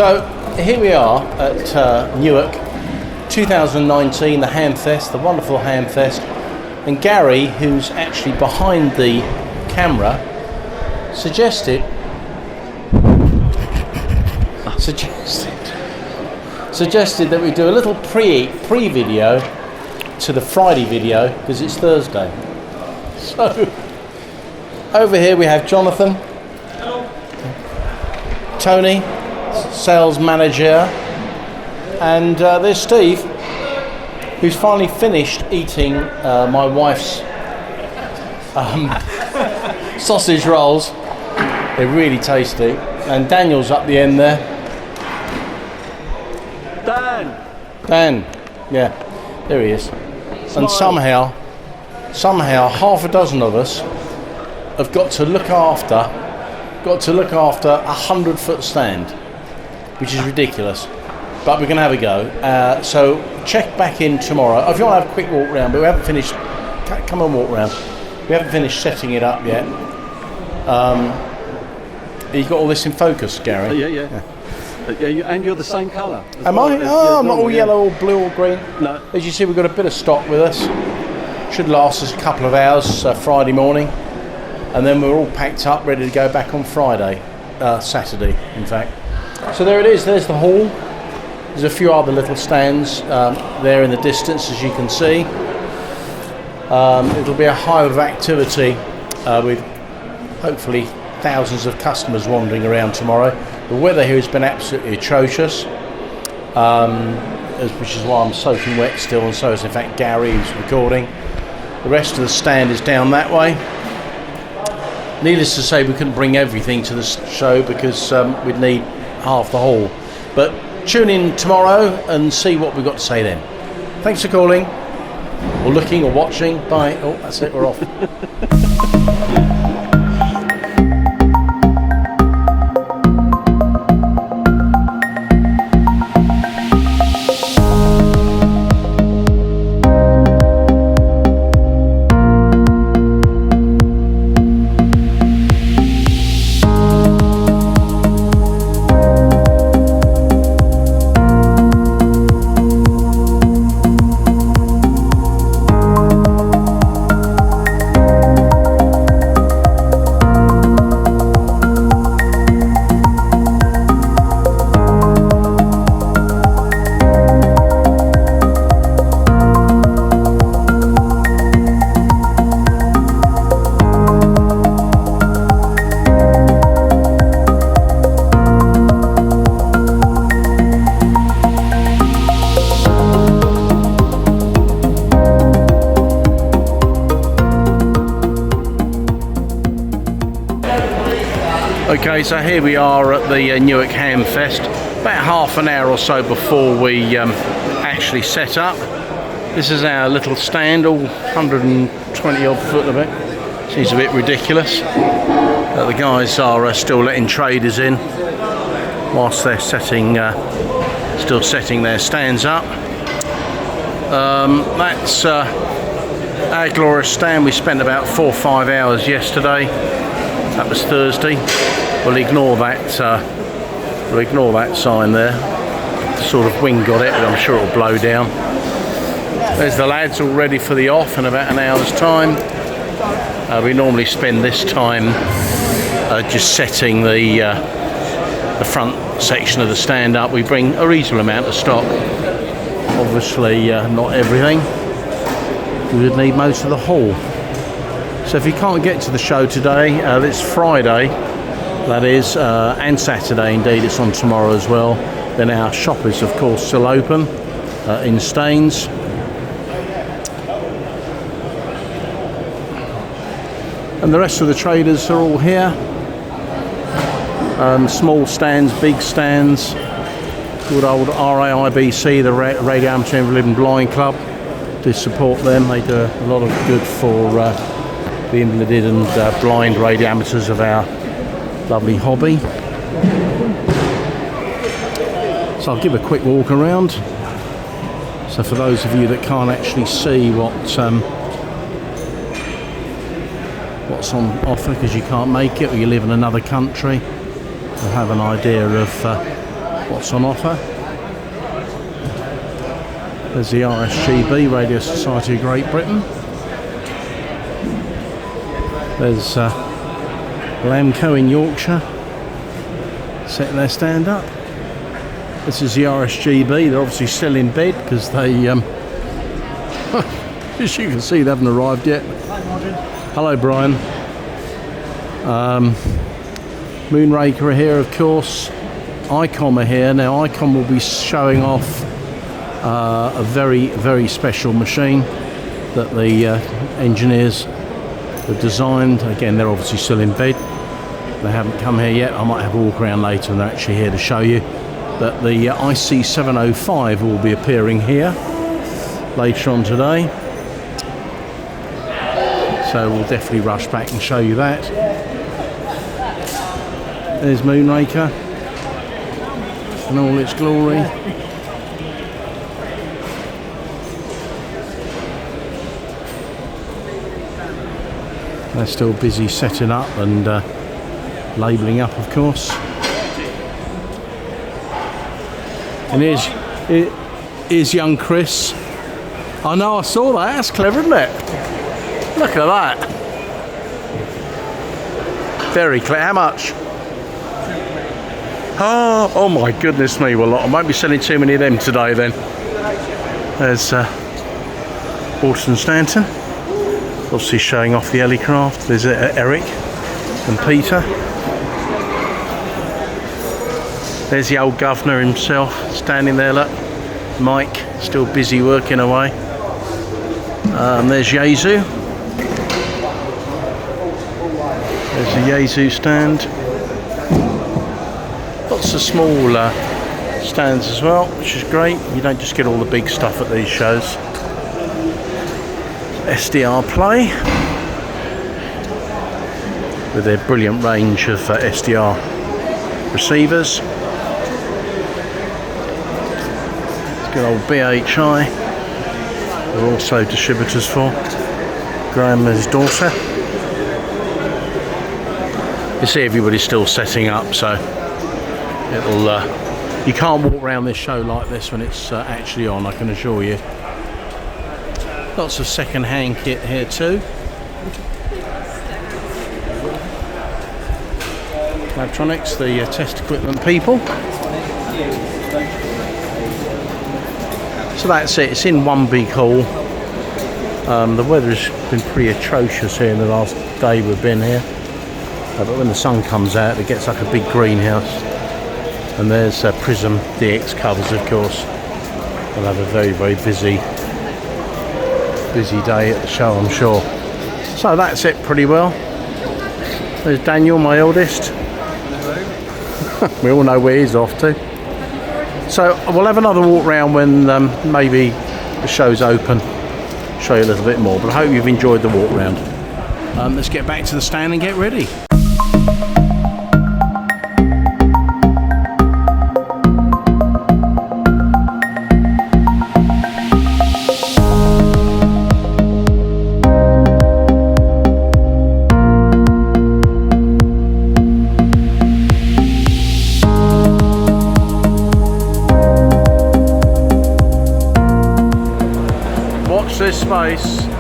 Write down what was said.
So here we are at Newrak 2019, the Hamfest, the wonderful Hamfest, and Gary, who's actually behind the camera, suggested that we do a little pre-video to the Friday video because it's Thursday. So over here we have Jonathan. Hello. Tony, sales manager, and there's Steve, who's finally finished eating my wife's sausage rolls. They're really tasty. And Daniel's up the end there. Dan, yeah, there he is. And somehow half a dozen of us have got to look after a 100-foot stand, which is ridiculous, but we're going to have a go. So check back in tomorrow. If you want to have a quick walk round, but we haven't finished. Come and walk round. We haven't finished setting it up yet. You got all this in focus, Gary? Yeah. And you're the same colour. Am I? Oh, I'm not all yellow, or blue, or green. No. As you see, we've got a bit of stock with us. Should last us a couple of hours Friday morning, and then we're all packed up, ready to go back on Friday, Saturday, in fact. So there it is. There's the hall. There's a few other little stands there in the distance, as you can see. It'll be a hive of activity with hopefully thousands of customers wandering around tomorrow. The weather here has been absolutely atrocious, which is why I'm soaking wet still, and so is in fact Gary, who's recording. The rest of the stand is down that way. Needless to say, we couldn't bring everything to the show because we'd need half the hall. But tune in tomorrow and see what we've got to say then. Thanks for calling, or looking, or watching. Bye. Oh, that's it, we're off. Okay, so here we are at the Newrak Hamfest, about half an hour or so before we actually set up. This is our little stand, all 120 odd foot of it. Seems a bit ridiculous. The guys are still letting traders in whilst they're still setting their stands up. That's our glorious stand. We spent about 4 or 5 hours yesterday. That was Thursday. We'll ignore that sign there. The sort of wind got it, but I'm sure it'll blow down. There's the lads all ready for the off in about an hour's time. We normally spend this time just setting the front section of the stand up. We bring a reasonable amount of stock. Obviously, not everything. We would need most of the hall. So if you can't get to the show today, it's Friday, that is, and Saturday indeed, it's on tomorrow as well, then our shop is of course still open in Staines. And the rest of the traders are all here. Small stands, big stands, good old RAIBC, the Radio Amateur Invalid and Blind Club, to support them. They do a lot of good for the invalided and blind radio amateurs of our lovely hobby. So I'll give a quick walk around. So for those of you that can't actually see what's on offer because you can't make it or you live in another country, you'll have an idea of what's on offer. There's the RSGB, Radio Society of Great Britain. There's Lamco in Yorkshire, setting their stand up. This is the RSGB. They're obviously still in bed because they, as you can see, they haven't arrived yet. Hello, Brian. Moonraker are here, of course. ICOM are here. Now, ICOM will be showing off a very, very special machine that the engineers have designed. Again, they're obviously still in bed. They haven't come here yet. I might have a walk around later and they're actually here to show you. But the IC705 will be appearing here later on today. So we'll definitely rush back and show you that. There's Moonraker in all its glory. They're still busy setting up and labelling up, of course. And here's young Chris. I know, I saw that. That's clever, isn't it? Look at that. Very clever. How much? Oh my goodness me. Well, I won't be selling too many of them today then. There's Alton Stanton. Obviously showing off the Ellicraft. There's Eric and Peter. There's the old governor himself standing there, look. Mike, still busy working away. There's Yezu. There's the Yezu stand. Lots of small stands as well, which is great. You don't just get all the big stuff at these shows. SDR Play with their brilliant range of SDR receivers. Good old BHI, we're also distributors for. Graham and his daughter. You see everybody's still setting up, so it'll you can't walk around this show like this when it's actually on, I can assure you. Lots of second-hand kit here too. Labtronics, the test equipment people. So that's it, it's in one big hall. The weather's been pretty atrocious here in the last day we've been here. But when the sun comes out, it gets like a big greenhouse. And there's Prism DX covers, of course. We'll have a very, very busy day at the show, I'm sure. So that's it pretty well. There's Daniel, my eldest. We all know where he's off to. So we'll have another walk round when maybe the show's open. Show you a little bit more, but I hope you've enjoyed the walk round. Let's get back to the stand and get ready. Watch this space.